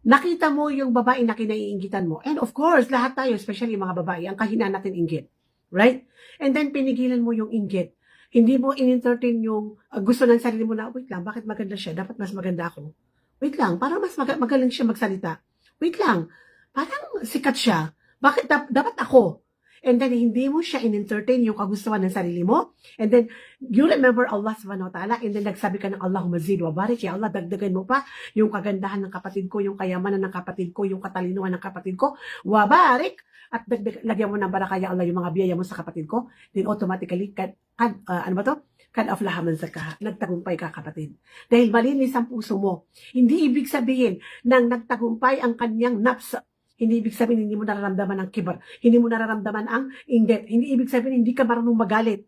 nakita mo yung babae na kinaiinggitan mo. And of course, lahat tayo, especially mga babae, ang kahinaan natin inggit. Right? And then, pinigilan mo yung inggit. Hindi mo in-entertain yung gusto ng sarili mo na, wait lang, bakit maganda siya? Dapat mas maganda ako. Wait lang, parang mas magaling siya magsalita. Wait lang, parang sikat siya. Bakit dapat ako? And then, hindi mo siya in-entertain yung kagustuhan ng sarili mo. And then, you remember Allah subhanahu wa ta'ala. And then, nagsabi ka ng Allahumma zid wa barik. Ya Allah, dagdagan mo pa yung kagandahan ng kapatid ko, yung kayamanan ng kapatid ko, yung katalinuhan ng kapatid ko. Wa barik. At lagyan mo ng baraka, ya Allah, yung mga biyaya mo sa kapatid ko. Then, automatically, ano ba to? Kad aflaha man zakaha. Nagtagumpay ka, kapatid. Dahil malinis ang puso mo. Hindi ibig sabihin nang nagtagumpay ang kanyang nafs. Hindi ibig sabihin hindi mo nararamdaman ang kibar. Hindi mo nararamdaman ang inggit. Hindi ibig sabihin hindi ka marunong magalit.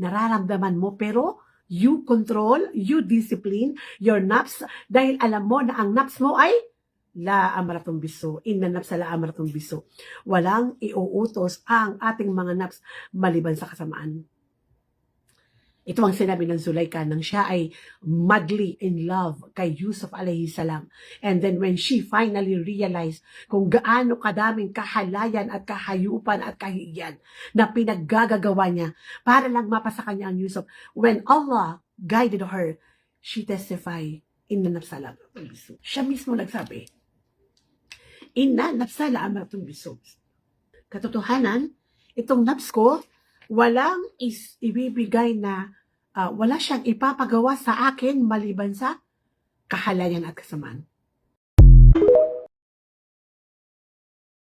Nararamdaman mo pero you control, you discipline your nafs dahil alam mo na ang nafs mo ay la amaratong biso. Inna nafsa la amaratong biso. Walang iuutos ang ating mga nafs maliban sa kasamaan. Ito ang sinabi ng Zulaika nang siya ay madly in love kay Yusuf alayhi salam. And then when she finally realized kung gaano kadaming kahalayan at kahayupan at kahiyan na pinaggagawa niya para lang mapasa kanya ang Yusuf. When Allah guided her, she testified, inna nafsala amaratong biso. Siya mismo nagsabi, inna nafsala amaratong biso. Katotohanan, itong nafs ko, walang ibibigay na wala siyang ipapagawa sa akin maliban sa kahalayan at kasamaan.